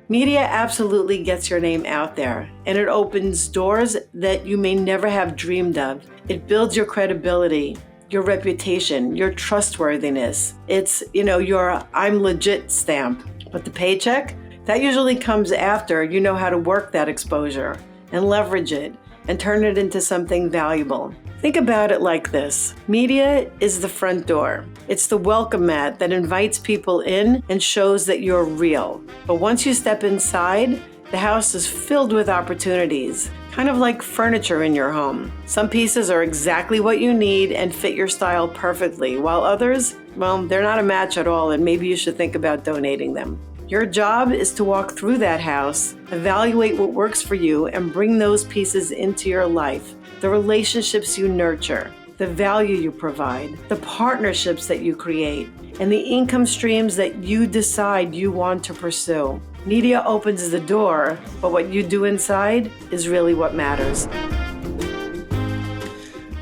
Media absolutely gets your name out there, and it opens doors that you may never have dreamed of. It builds your credibility, your reputation, your trustworthiness. It's, your I'm legit stamp. But the paycheck, that usually comes after you know how to work that exposure and leverage it and turn it into something valuable. Think about it like this. Media is the front door. It's the welcome mat that invites people in and shows that you're real. But once you step inside, the house is filled with opportunities, kind of like furniture in your home. Some pieces are exactly what you need and fit your style perfectly, while others, they're not a match at all, and maybe you should think about donating them. Your job is to walk through that house, evaluate what works for you, and bring those pieces into your life. The relationships you nurture, the value you provide, the partnerships that you create, and the income streams that you decide you want to pursue. Media opens the door, but what you do inside is really what matters.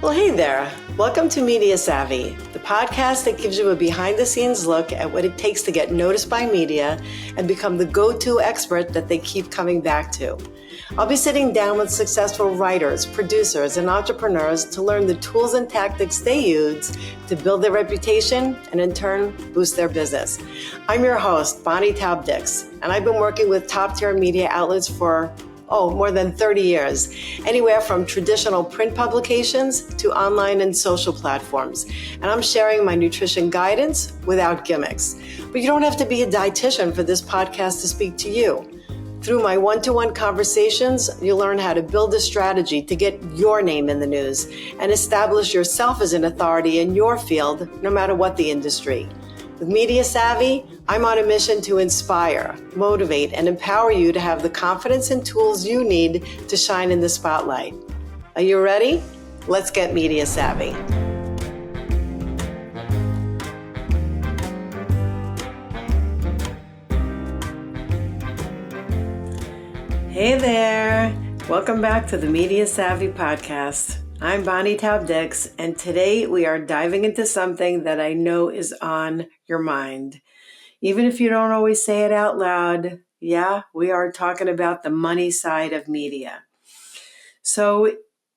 Well, hey there. Welcome to Media Savvy, the podcast that gives you a behind-the-scenes look at what it takes to get noticed by media and become the go-to expert that they keep coming back to. I'll be sitting down with successful writers, producers, and entrepreneurs to learn the tools and tactics they use to build their reputation and in turn boost their business. I'm your host, Taub-Dix, and I've been working with top-tier media outlets for more than 30 years, anywhere from traditional print publications to online and social platforms. And I'm sharing my nutrition guidance without gimmicks. But you don't have to be a dietitian for this podcast to speak to you. Through my one-to-one conversations, you'll learn how to build a strategy to get your name in the news and establish yourself as an authority in your field, no matter what the industry. With Media Savvy, I'm on a mission to inspire, motivate, and empower you to have the confidence and tools you need to shine in the spotlight. Are you ready? Let's get Media Savvy. Hey there! Welcome back to the Media Savvy podcast. I'm Taub-Dix, and today we are diving into something that I know is on your mind. Even if you don't always say it out loud, we are talking about the money side of media. So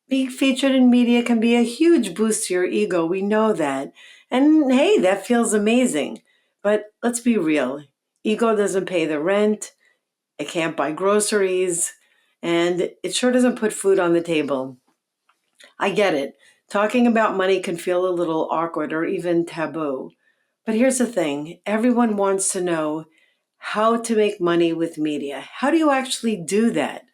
being featured in media can be a huge boost to your ego. We know that. And hey, that feels amazing. But let's be real. Ego doesn't pay the rent. It can't buy groceries. And it sure doesn't put food on the table. I get it. Talking about money can feel a little awkward or even taboo. But here's the thing. Everyone wants to know how to make money with media. How do you actually do that?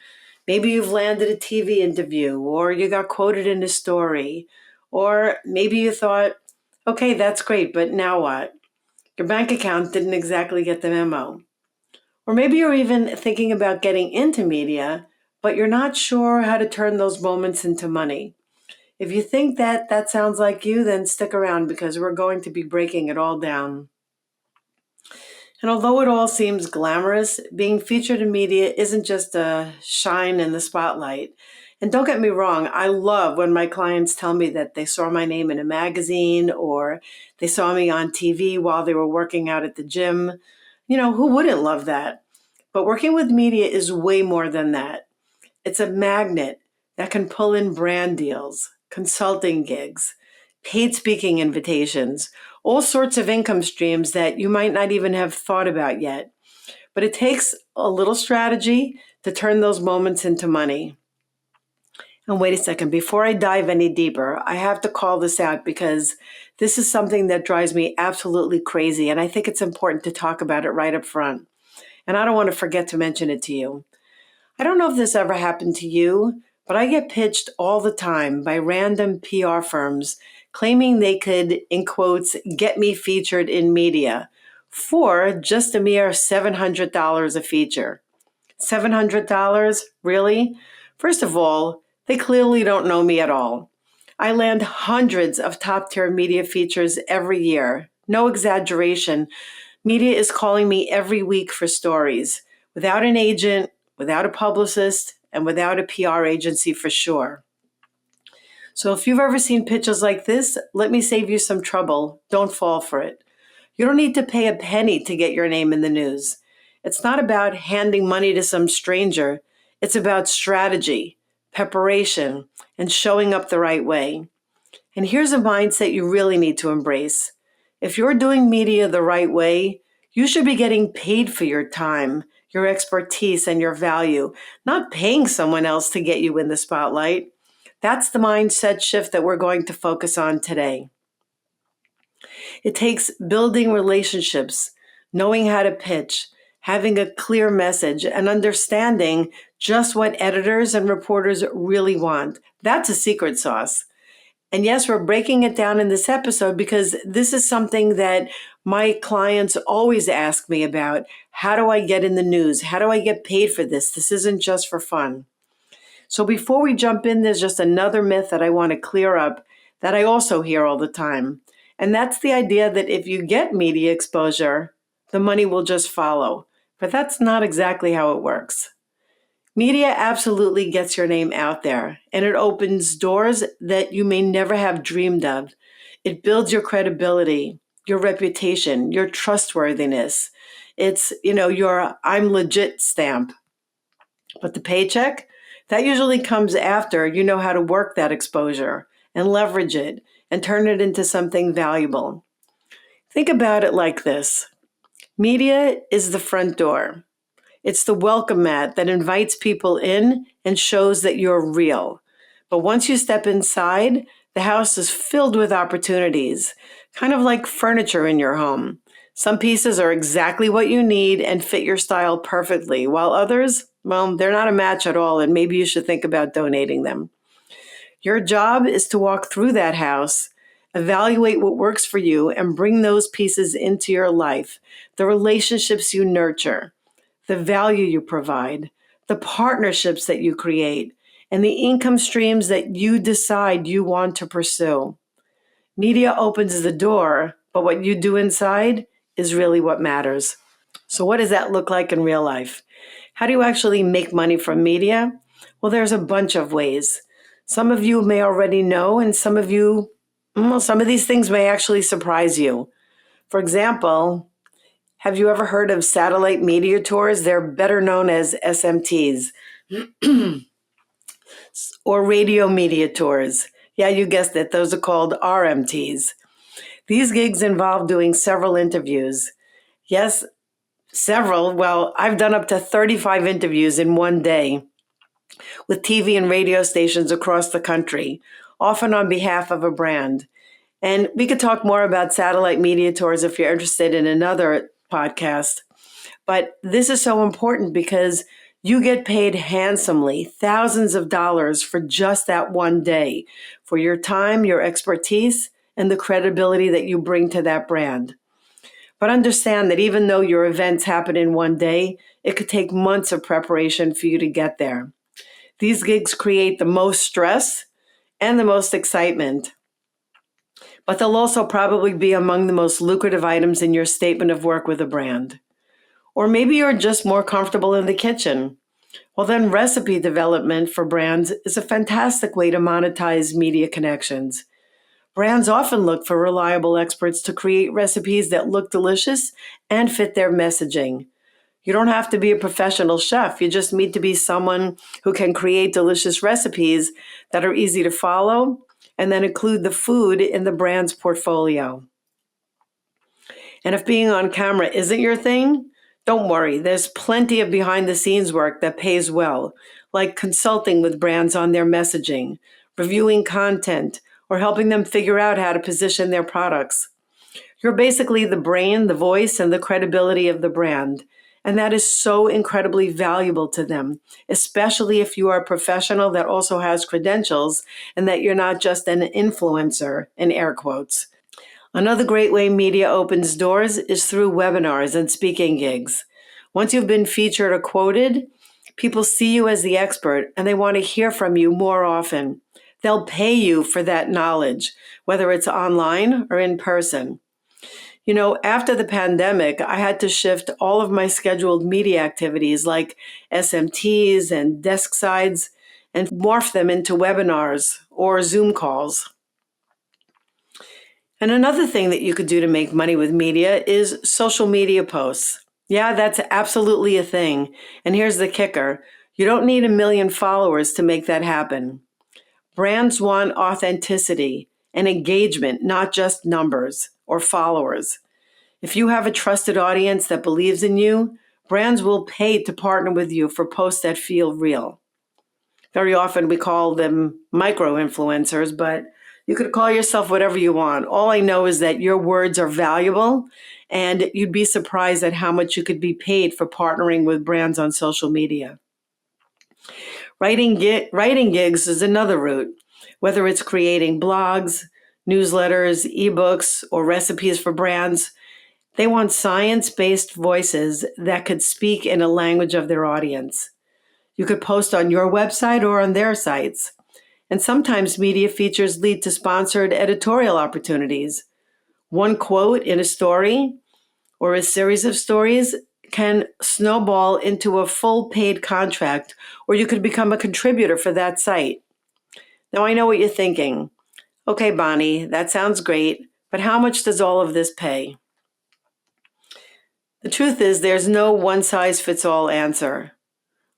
Maybe you've landed a TV interview, or you got quoted in a story, or maybe you thought, okay, that's great, but now what? Your bank account didn't exactly get the memo. Or maybe you're even thinking about getting into media, but you're not sure how to turn those moments into money. If you think that sounds like you, then stick around because we're going to be breaking it all down. And although it all seems glamorous, being featured in media isn't just a shine in the spotlight. And don't get me wrong, I love when my clients tell me that they saw my name in a magazine or they saw me on TV while they were working out at the gym. Who wouldn't love that? But working with media is way more than that. It's a magnet that can pull in brand deals, consulting gigs, paid speaking invitations, all sorts of income streams that you might not even have thought about yet. But it takes a little strategy to turn those moments into money. And wait a second, before I dive any deeper, I have to call this out because this is something that drives me absolutely crazy, and I think it's important to talk about it right up front. And I don't want to forget to mention it to you. I don't know if this ever happened to you, but I get pitched all the time by random PR firms claiming they could, in quotes, get me featured in media for just a mere $700 a feature. $700? Really? First of all, they clearly don't know me at all. I land hundreds of top-tier media features every year. No exaggeration. Media is calling me every week for stories, without an agent, without a publicist, and without a PR agency for sure. So if you've ever seen pitches like this, let me save you some trouble. Don't fall for it. You don't need to pay a penny to get your name in the news. It's not about handing money to some stranger. It's about strategy, preparation, and showing up the right way. And here's a mindset you really need to embrace. If you're doing media the right way, you should be getting paid for your time, your expertise, and your value, not paying someone else to get you in the spotlight. That's the mindset shift that we're going to focus on today. It takes building relationships, knowing how to pitch, having a clear message, and understanding just what editors and reporters really want. That's a secret sauce. And yes, we're breaking it down in this episode because this is something that my clients always ask me about. How do I get in the news? How do I get paid for this? This isn't just for fun. So before we jump in, there's just another myth that I want to clear up that I also hear all the time. And that's the idea that if you get media exposure, the money will just follow. But that's not exactly how it works. Media absolutely gets your name out there, and it opens doors that you may never have dreamed of. It builds your credibility, your reputation, your trustworthiness. It's, your I'm legit stamp. But the paycheck, that usually comes after you know how to work that exposure and leverage it and turn it into something valuable. Think about it like this. Media is the front door. It's the welcome mat that invites people in and shows that you're real. But once you step inside, the house is filled with opportunities, kind of like furniture in your home. Some pieces are exactly what you need and fit your style perfectly, while others, well, they're not a match at all, and maybe you should think about donating them. Your job is to walk through that house, evaluate what works for you, and bring those pieces into your life, the relationships you nurture, the value you provide, the partnerships that you create, and the income streams that you decide you want to pursue. Media opens the door, but what you do inside is really what matters. So what does that look like in real life? How do you actually make money from media? Well, there's a bunch of ways. Some of you may already know, and some of these things may actually surprise you. For example, have you ever heard of satellite media tours? They're better known as SMTs or radio media tours. Yeah, you guessed it. Those are called RMTs. These gigs involve doing several interviews. Yes, several. Well, I've done up to 35 interviews in one day with TV and radio stations across the country, often on behalf of a brand. And we could talk more about satellite media tours if you're interested in another podcast. But this is so important because you get paid handsomely, thousands of dollars for just that one day, for your time, your expertise, and the credibility that you bring to that brand. But understand that even though your events happen in one day, it could take months of preparation for you to get there. These gigs create the most stress and the most excitement. But they'll also probably be among the most lucrative items in your statement of work with a brand. Or maybe you're just more comfortable in the kitchen. Well, then recipe development for brands is a fantastic way to monetize media connections. Brands often look for reliable experts to create recipes that look delicious and fit their messaging. You don't have to be a professional chef. You just need to be someone who can create delicious recipes that are easy to follow and then include the food in the brand's portfolio. And if being on camera isn't your thing, don't worry. There's plenty of behind the scenes work that pays well, like consulting with brands on their messaging, reviewing content, or helping them figure out how to position their products. You're basically the brain, the voice, and the credibility of the brand. And that is so incredibly valuable to them, especially if you are a professional that also has credentials and that you're not just an influencer, in air quotes. Another great way media opens doors is through webinars and speaking gigs. Once you've been featured or quoted, people see you as the expert and they want to hear from you more often. They'll pay you for that knowledge, whether it's online or in person. After the pandemic, I had to shift all of my scheduled media activities like SMTs and desk sides and morph them into webinars or Zoom calls. And another thing that you could do to make money with media is social media posts. Yeah, that's absolutely a thing. And here's the kicker. You don't need 1 million followers to make that happen. Brands want authenticity and engagement, not just numbers or followers. If you have a trusted audience that believes in you, brands will pay to partner with you for posts that feel real. Very often we call them micro influencers, but you could call yourself whatever you want. All I know is that your words are valuable, and you'd be surprised at how much you could be paid for partnering with brands on social media. Writing gigs is another route, whether it's creating blogs, newsletters, ebooks, or recipes for brands. They want science-based voices that could speak in a language of their audience. You could post on your website or on their sites. And sometimes media features lead to sponsored editorial opportunities. One quote in a story or a series of stories can snowball into a full paid contract, or you could become a contributor for that site. Now, I know what you're thinking. Okay, Bonnie, that sounds great, but how much does all of this pay? The truth is, there's no one size fits all answer.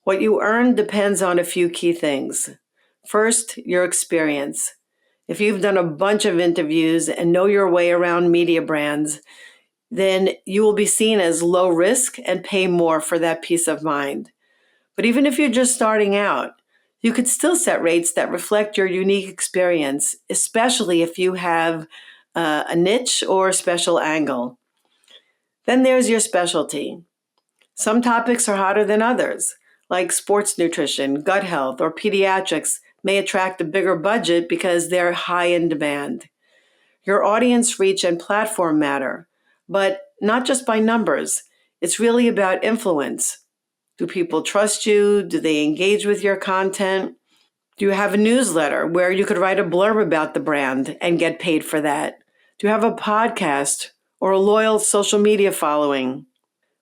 What you earn depends on a few key things. First, your experience. If you've done a bunch of interviews and know your way around media brands, then you will be seen as low risk and pay more for that peace of mind. But even if you're just starting out, you could still set rates that reflect your unique experience, especially if you have a niche or a special angle. Then there's your specialty. Some topics are hotter than others, like sports nutrition, gut health, or pediatrics may attract a bigger budget because they're high in demand. Your audience reach and platform matter, but not just by numbers. It's really about influence. Do people trust you? Do they engage with your content? Do you have a newsletter where you could write a blurb about the brand and get paid for that? Do you have a podcast or a loyal social media following?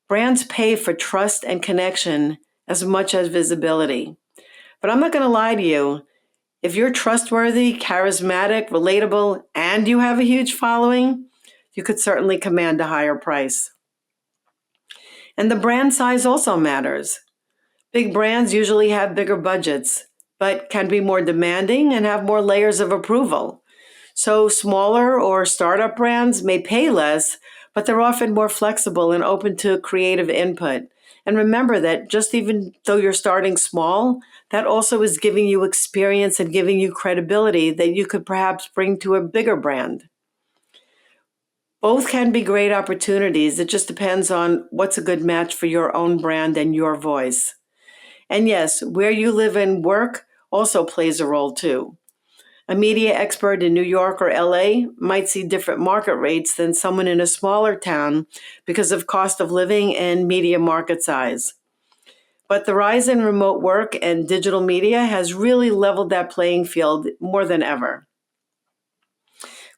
Brands pay for trust and connection as much as visibility. But I'm not going to lie to you. If you're trustworthy, charismatic, relatable, and you have a huge following, you could certainly command a higher price. And the brand size also matters. Big brands usually have bigger budgets, but can be more demanding and have more layers of approval. So smaller or startup brands may pay less, but they're often more flexible and open to creative input. And remember that just even though you're starting small, that also is giving you experience and giving you credibility that you could perhaps bring to a bigger brand. Both can be great opportunities. It just depends on what's a good match for your own brand and your voice. And yes, where you live and work also plays a role too. A media expert in New York or LA might see different market rates than someone in a smaller town because of cost of living and media market size. But the rise in remote work and digital media has really leveled that playing field more than ever.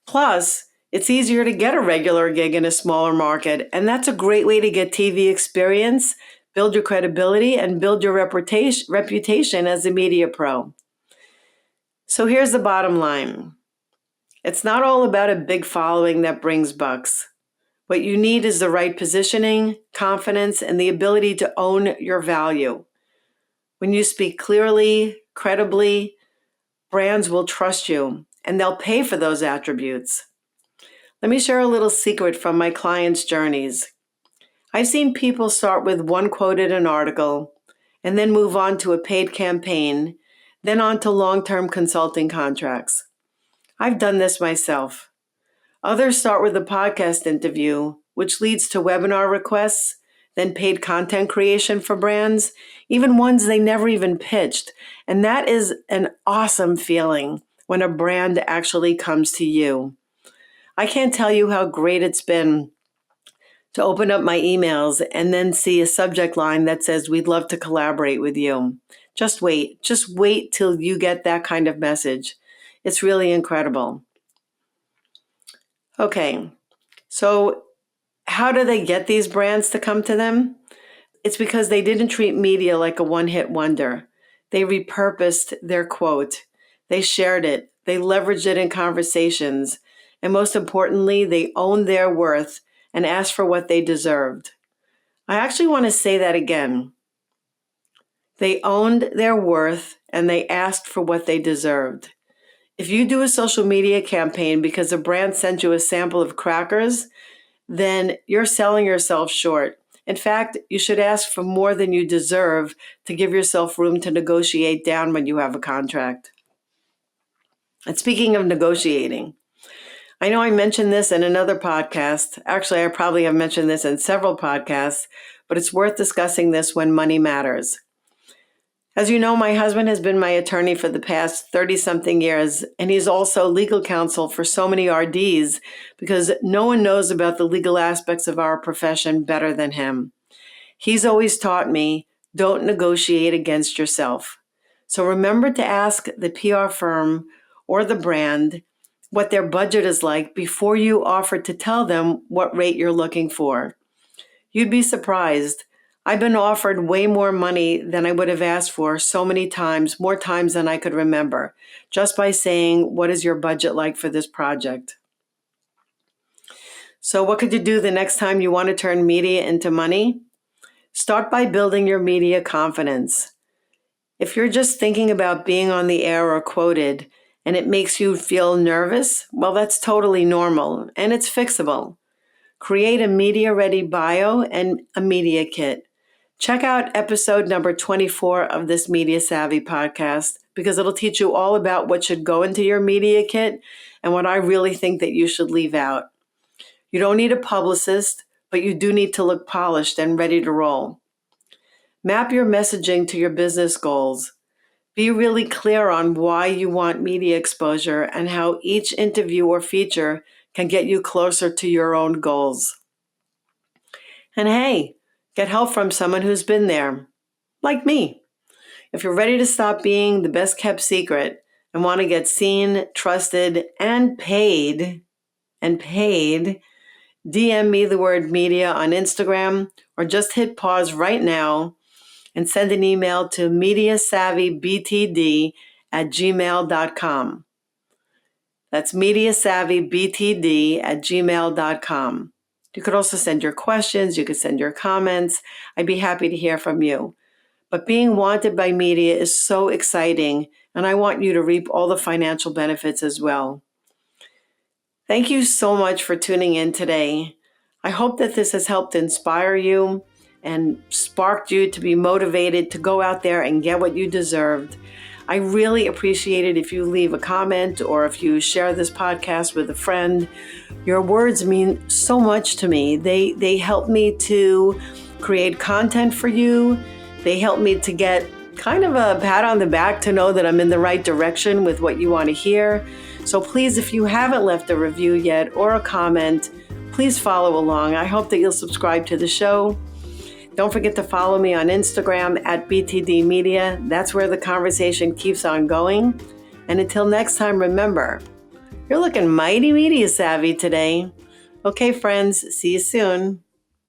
Plus, it's easier to get a regular gig in a smaller market, and that's a great way to get TV experience, build your credibility, and build your reputation as a media pro. So here's the bottom line. It's not all about a big following that brings bucks. What you need is the right positioning, confidence, and the ability to own your value. When you speak clearly, credibly, brands will trust you, and they'll pay for those attributes. Let me share a little secret from my clients' journeys. I've seen people start with one quote in an article, and then move on to a paid campaign, then on to long-term consulting contracts. I've done this myself. Others start with a podcast interview, which leads to webinar requests, then paid content creation for brands, even ones they never even pitched. And that is an awesome feeling when a brand actually comes to you. I can't tell you how great it's been to open up my emails and then see a subject line that says, "We'd love to collaborate with you." Just wait till you get that kind of message. It's really incredible. Okay, so how do they get these brands to come to them? It's because they didn't treat media like a one-hit wonder. They repurposed their quote. They shared it. They leveraged it in conversations. And most importantly, they owned their worth and asked for what they deserved. I actually want to say that again. They owned their worth and they asked for what they deserved. If you do a social media campaign because a brand sent you a sample of crackers, then you're selling yourself short. In fact, you should ask for more than you deserve to give yourself room to negotiate down when you have a contract. And speaking of negotiating, I know I mentioned this in another podcast. Actually, I probably have mentioned this in several podcasts, but it's worth discussing this when money matters. As you know, my husband has been my attorney for the past 30-something years, and he's also legal counsel for so many RDs because no one knows about the legal aspects of our profession better than him. He's always taught me, don't negotiate against yourself. So remember to ask the PR firm or the brand what their budget is like before you offer to tell them what rate you're looking for. You'd be surprised. I've been offered way more money than I would have asked for so many times, more times than I could remember, just by saying, what is your budget like for this project? So what could you do the next time you want to turn media into money? Start by building your media confidence. If you're just thinking about being on the air or quoted and it makes you feel nervous, well, that's totally normal and it's fixable. Create a media-ready bio and a media kit. Check out episode number 24 of this Media Savvy podcast because it'll teach you all about what should go into your media kit and what I really think that you should leave out. You don't need a publicist, but you do need to look polished and ready to roll. Map your messaging to your business goals. Be really clear on why you want media exposure and how each interview or feature can get you closer to your own goals. And hey, get help from someone who's been there, like me. If you're ready to stop being the best kept secret and want to get seen, trusted, and paid, DM me the word media on Instagram or just hit pause right now and send an email to mediasavvybtd@gmail.com. That's mediasavvybtd@gmail.com. You could also send your questions. You could send your comments. I'd be happy to hear from you. But being wanted by media is so exciting, and I want you to reap all the financial benefits as well. Thank you so much for tuning in today. I hope that this has helped inspire you and sparked you to be motivated to go out there and get what you deserved. I really appreciate it if you leave a comment or if you share this podcast with a friend. Your words mean so much to me. They help me to create content for you. They help me to get kind of a pat on the back to know that I'm in the right direction with what you want to hear. So please, if you haven't left a review yet or a comment, please follow along. I hope that you'll subscribe to the show. Don't forget to follow me on Instagram @BTD Media. That's where the conversation keeps on going. And until next time, remember, you're looking mighty media savvy today. Okay, friends, see you soon.